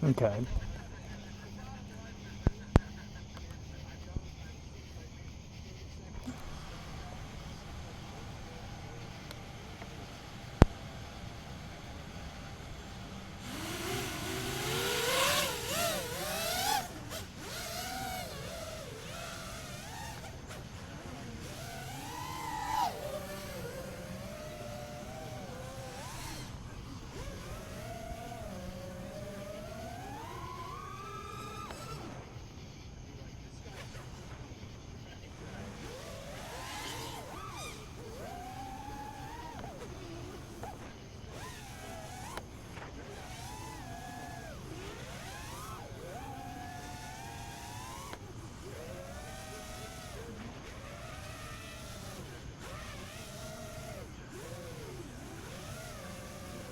Okay.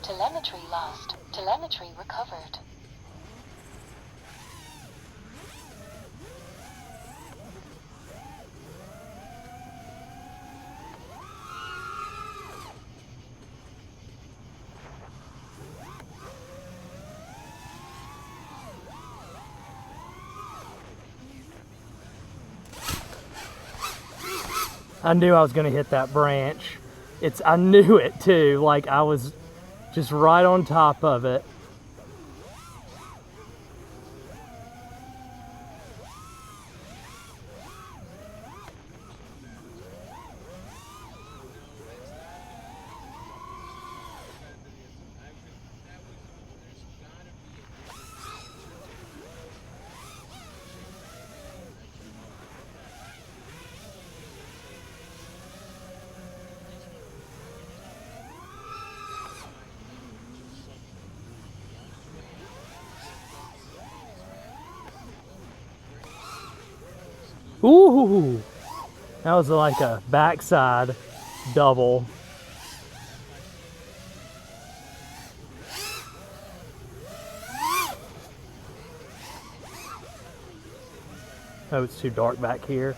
Telemetry lost. Telemetry recovered. I knew I was going to hit that branch. I knew it too, like I was just right on top of it. Ooh, that was like a backside double. Oh, it's too dark back here.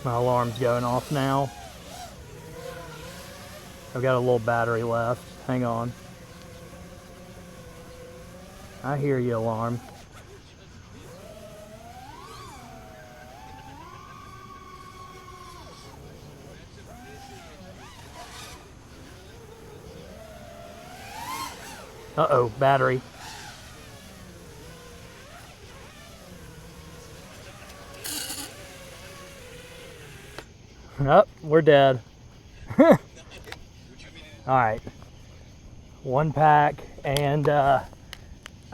My alarm's going off now. I've got a little battery left. Hang on. I hear you, alarm. Uh-oh, battery. Oh, we're dead. All right, one pack, and I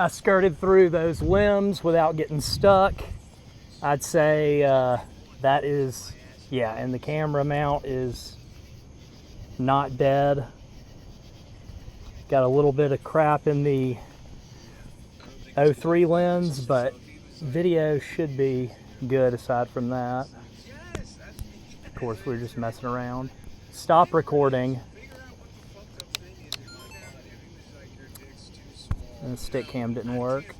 skirted through those limbs without getting stuck. I'd say that is, yeah, and the camera mount is not dead. Got a little bit of crap in the 03 lens, but video should be good aside from that. Of course, we're just messing around. Stop recording. And the stick cam didn't work.